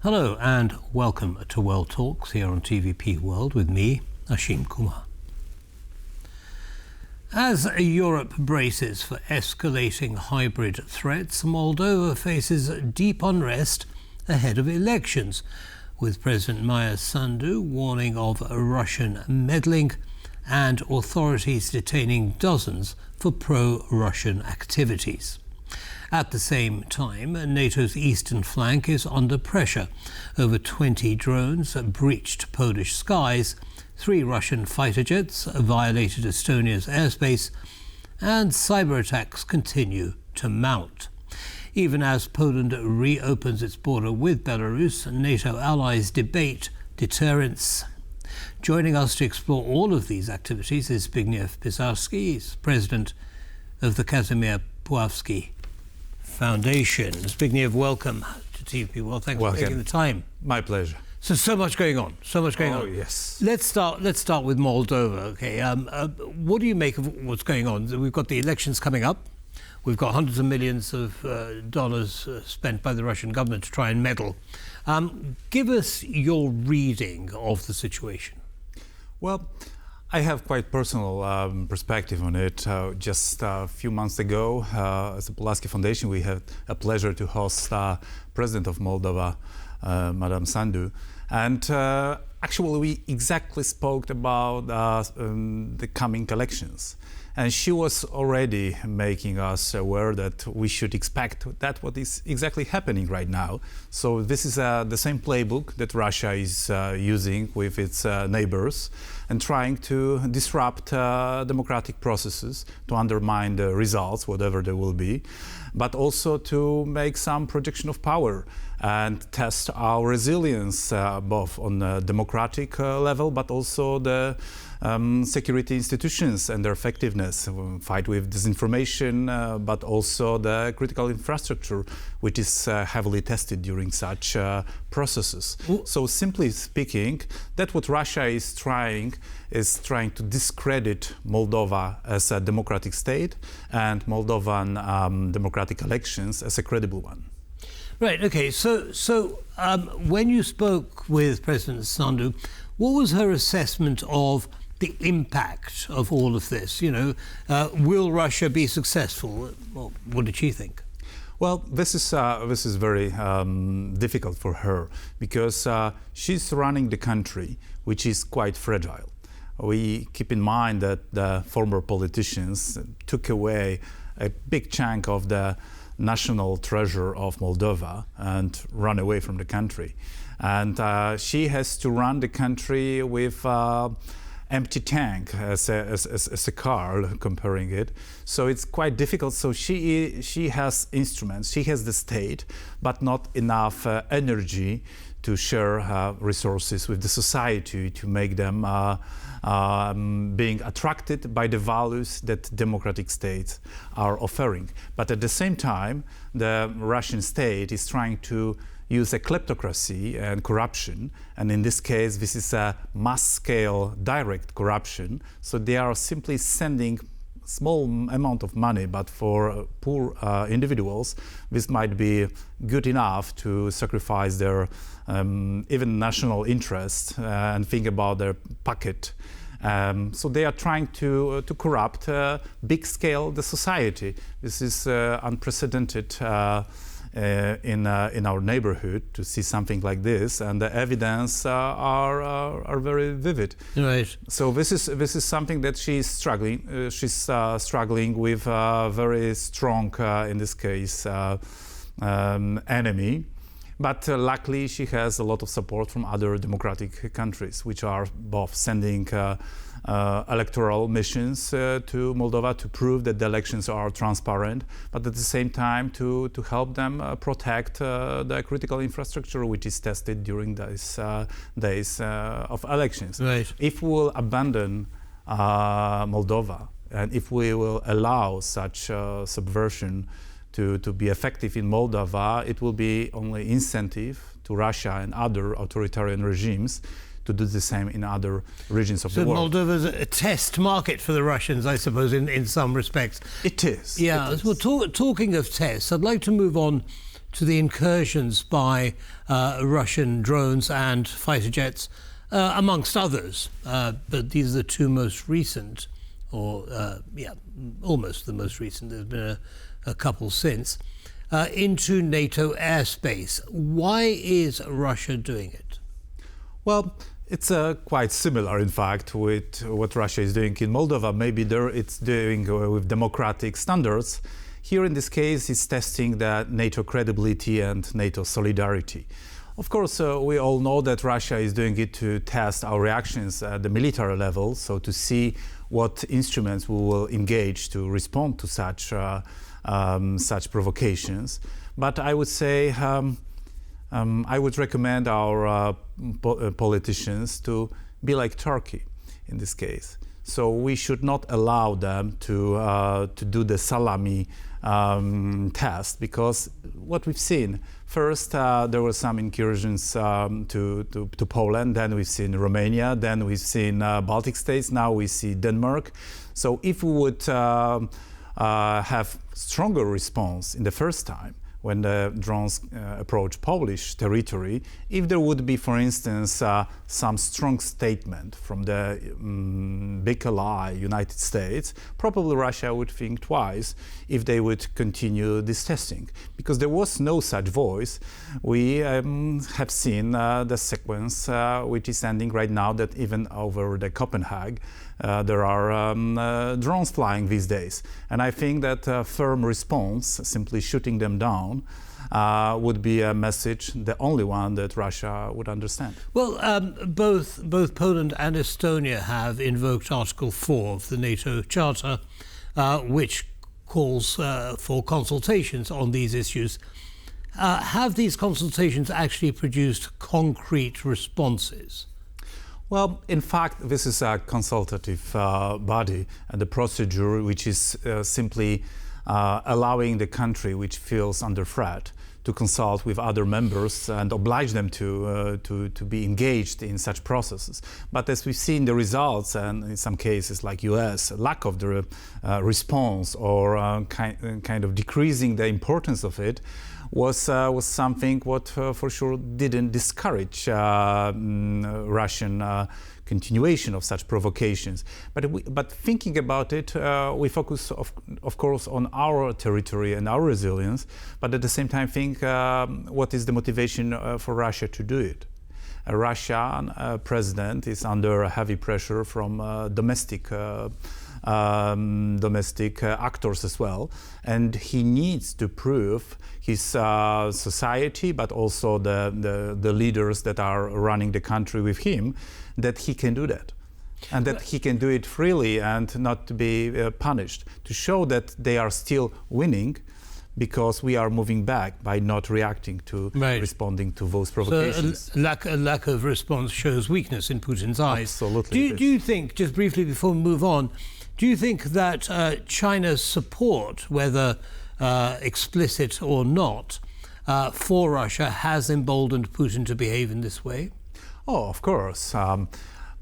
Hello and welcome to World Talks here on TVP World with me, Ashim Kumar. As Europe braces for escalating hybrid threats, Moldova faces deep unrest ahead of elections, with President Maia Sandu warning of Russian meddling and authorities detaining dozens for pro-Russian activities. At the same time, NATO's eastern flank is under pressure. Over 20 drones breached Polish skies, 3 Russian fighter jets violated Estonia's airspace, and cyberattacks continue to mount. Even as Poland reopens its border with Belarus, NATO allies debate deterrence. Joining us to explore all of these activities is Zbigniew Pisarski, he's president of the Casimir Pulaski Foundation. Zbigniew, welcome to TVP World. Thanks for taking the time. My pleasure. So much going on. Oh, yes. Let's start with Moldova. Okay. What do you make of what's going on? We've got the elections coming up. We've got hundreds of millions of dollars spent by the Russian government to try and meddle. Give us your reading of the situation. Well, I have quite personal perspective on it. Just a few months ago, as the Pulaski Foundation, we had a pleasure to host President of Moldova, Madam Sandu. And actually, we exactly spoke about the coming elections. And she was already making us aware that we should expect that what is exactly happening right now. So this is the same playbook that Russia is using with its neighbors and trying to disrupt democratic processes, to undermine the results, whatever they will be, but also to make some projection of power and test our resilience both on a democratic level, but also the security institutions and their effectiveness, fight with disinformation, but also the critical infrastructure, which is heavily tested during such processes. So simply speaking, that's what Russia is trying to discredit Moldova as a democratic state and Moldovan democratic elections as a credible one. Right, okay, so when you spoke with President Sandu, what was her assessment of the impact of all of this? You know, will Russia be successful? Well, what did she think? Well, this is very difficult for her because she's running the country, which is quite fragile. We keep in mind that the former politicians took away a big chunk of the national treasure of Moldova and run away from the country. And she has to run the country with empty tank as a car, comparing it. So it's quite difficult. So she has instruments, she has the state, but not enough energy to share resources with the society to make them being attracted by the values that democratic states are offering. But at the same time, the Russian state is trying to use a kleptocracy and corruption, and in this case, this is a mass-scale direct corruption. So they are simply sending small amount of money, but for poor individuals, this might be good enough to sacrifice their even national interest and think about their pocket. So they are trying to corrupt big scale the society. This is unprecedented in our neighborhood to see something like this, and the evidence are very vivid. Right. So this is something that she's struggling. She's struggling with a very strong, in this case, enemy. But luckily, she has a lot of support from other democratic countries, which are both sending electoral missions to Moldova to prove that the elections are transparent, but at the same time to help them protect the critical infrastructure, which is tested during these days of elections. Right. If we will abandon Moldova, and if we will allow such subversion to be effective in Moldova, it will be only incentive to Russia and other authoritarian regimes to do the same in other regions of the world. So Moldova's a test market for the Russians, I suppose, in some respects. It is. Yeah, it is. Well, talking of tests, I'd like to move on to the incursions by Russian drones and fighter jets, amongst others. But these are the two most recent, or almost the most recent. There's been a couple since, into NATO airspace. Why is Russia doing it? Well, it's quite similar, in fact, with what Russia is doing in Moldova. Maybe there it's doing with democratic standards. Here, in this case, it's testing the NATO credibility and NATO solidarity. Of course, we all know that Russia is doing it to test our reactions at the military level, so to see what instruments we will engage to respond to such provocations. But I would say I would recommend our politicians to be like Turkey in this case. So we should not allow them to do the salami test, because what we've seen, first there were some incursions to Poland, then we've seen Romania, then we've seen Baltic states, now we see Denmark. So if we would have stronger response in the first time, when the drones approach Polish territory, if there would be, for instance, some strong statement from the big ally, United States, probably Russia would think twice if they would continue this testing. Because there was no such voice. We have seen the sequence which is ending right now, that even over the Copenhagen, there are drones flying these days. And I think that a firm response, simply shooting them down, would be a message, the only one that Russia would understand. Well, both Poland and Estonia have invoked Article 4 of the NATO Charter, which calls for consultations on these issues. Have these consultations actually produced concrete responses? Well, in fact, this is a consultative body, and the procedure which is simply allowing the country which feels under threat to consult with other members and oblige them to be engaged in such processes. But as we've seen the results, and in some cases like US, lack of the response or kind of decreasing the importance of it, was something what for sure didn't discourage Russian continuation of such provocations. But thinking about it, we focus of course on our territory and our resilience, but at the same time think what is the motivation for Russia to do it. A Russian president is under heavy pressure from domestic actors as well, and he needs to prove his society, but also the leaders that are running the country with him, that he can do that, and that he can do it freely and not to be punished, to show that they are still winning, because we are moving back by not reacting to responding to those provocations. So a lack of response shows weakness in Putin's eyes. Absolutely. Do you think, just briefly before we move on, do you think that China's support, whether explicit or not, for Russia has emboldened Putin to behave in this way? Oh, of course.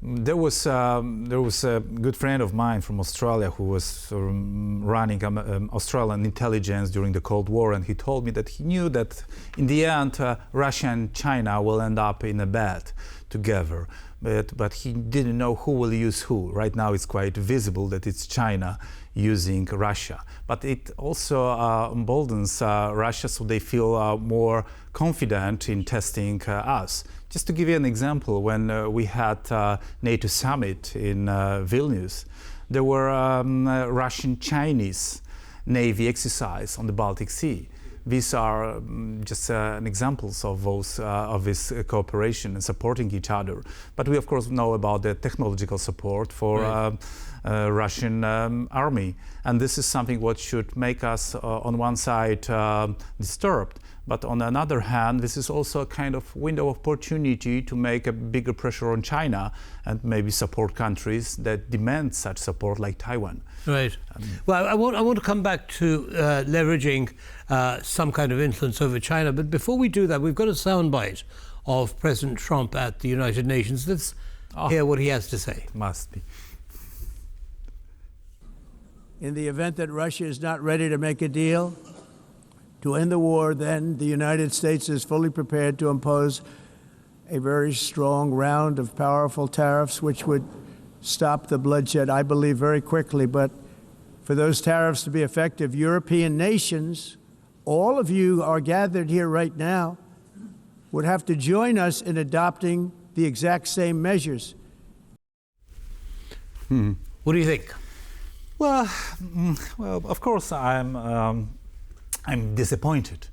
There was a good friend of mine from Australia who was running Australian intelligence during the Cold War, and he told me that he knew that in the end Russia and China will end up in a bed together. But he didn't know who will use who. Right now it's quite visible that it's China using Russia. But it also emboldens Russia, so they feel more confident in testing us. Just to give you an example, when we had NATO summit in Vilnius, there were Russian-Chinese Navy exercise on the Baltic Sea. These are just examples of this cooperation and supporting each other. But we, of course, know about the technological support for Russian army. And this is something what should make us, on one side, disturbed. But on the other hand, this is also a kind of window of opportunity to make a bigger pressure on China and maybe support countries that demand such support, like Taiwan. Right. Well, I want to come back to leveraging some kind of influence over China. But before we do that, we've got a soundbite of President Trump at the United Nations. Let's hear what he has to say. Must be. In the event that Russia is not ready to make a deal, to end the war, then the United States is fully prepared to impose a very strong round of powerful tariffs, which would stop the bloodshed, I believe, very quickly. But for those tariffs to be effective, European nations, all of you are gathered here right now, would have to join us in adopting the exact same measures. What do you think? Well, of course, I'm disappointed.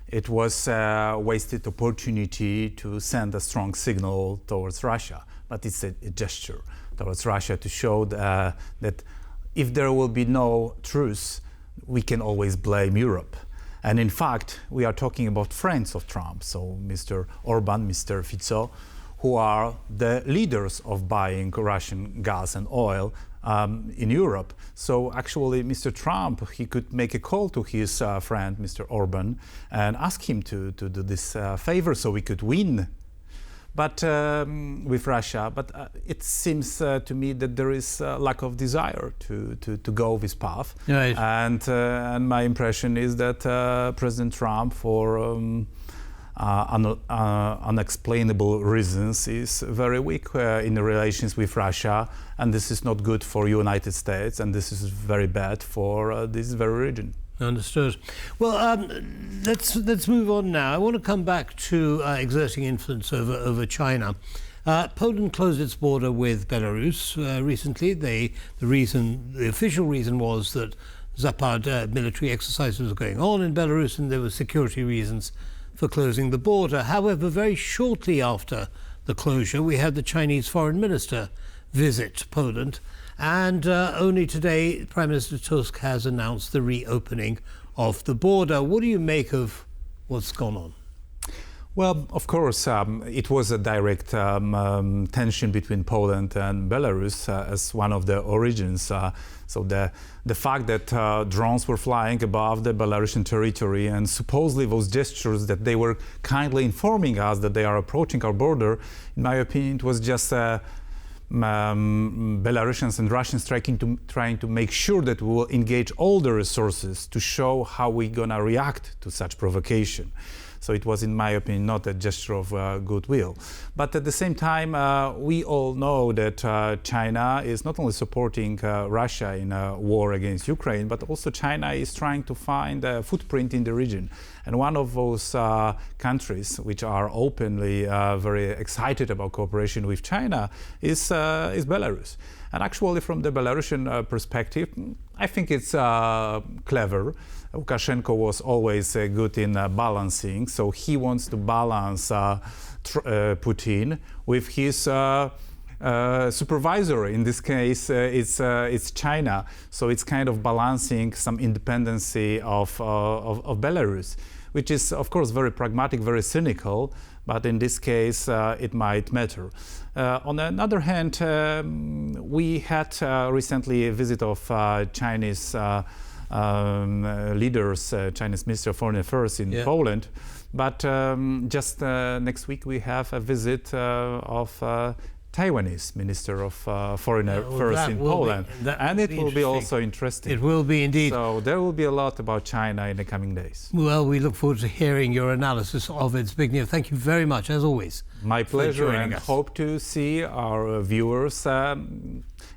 It was a wasted opportunity to send a strong signal towards Russia, but it's a gesture towards Russia to show that if there will be no truce, we can always blame Europe. And in fact, we are talking about friends of Trump, so Mr. Orban, Mr. Fico, who are the leaders of buying Russian gas and oil in Europe. So actually, Mr. Trump, he could make a call to his friend, Mr. Orban, and ask him to do this favor so we could win. But with Russia, it seems to me that there is a lack of desire to go this path. Right. And my impression is that President Trump, for unexplainable reasons, is very weak in the relations with Russia, and this is not good for United States, and this is very bad for this very region. Understood. Well, let's move on now. I want to come back to exerting influence over China. Poland closed its border with Belarus recently. The official reason was that Zapad military exercises were going on in Belarus, and there were security reasons for closing the border. However, very shortly after the closure, we had the Chinese foreign minister visit Poland, and only today Prime Minister Tusk has announced the reopening of the border. What do you make of what's gone on? Well, of course, it was a direct tension between Poland and Belarus as one of the origins. So the fact that drones were flying above the Belarusian territory, and supposedly those gestures that they were kindly informing us that they are approaching our border, in my opinion, it was just Belarusians and Russians trying to make sure that we will engage all the resources to show how we're gonna react to such provocation. So it was, in my opinion, not a gesture of goodwill. But at the same time, we all know that China is not only supporting Russia in a war against Ukraine, but also China is trying to find a footprint in the region. And one of those countries which are openly very excited about cooperation with China is Belarus. And actually, from the Belarusian perspective, I think it's clever. Lukashenko was always good in balancing, so he wants to balance Putin with his supervisor. In this case, it's China. So it's kind of balancing some independency of Belarus, which is, of course, very pragmatic, very cynical, but in this case, it might matter. On the other hand, we had recently a visit of Chinese leaders, Chinese Minister of Foreign Affairs in Poland, but just next week we have a visit of Taiwanese Minister of Foreign Affairs in Poland, and it will be also interesting. It will be indeed. So there will be a lot about China in the coming days. Well, we look forward to hearing your analysis of it, Zbigniew. Thank you very much, as always. My pleasure, and hope to see our viewers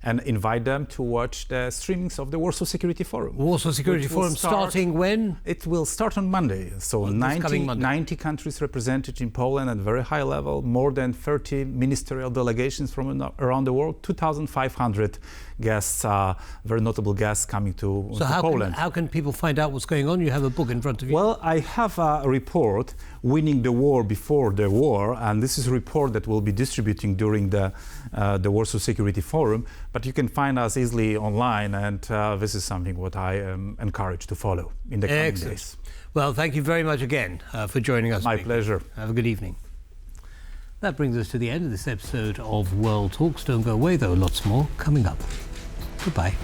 and invite them to watch the streamings of the Warsaw Security Forum. Warsaw Security Forum starting when? It will start on Monday. So 90 countries represented in Poland at very high level, more than 30 ministerial delegations from around the world, 2,500 guests, very notable guests coming to Poland. How can people find out what's going on? You have a book in front of you. Well, I have a report, Winning the War Before the War, and this is a report that we'll be distributing during the Warsaw Security Forum, but you can find us easily online, and this is something what I am encouraged to follow in the coming days. Well, thank you very much again for joining us. My pleasure. Have a good evening. That brings us to the end of this episode of World Talks. Don't go away, though, lots more coming up. Goodbye.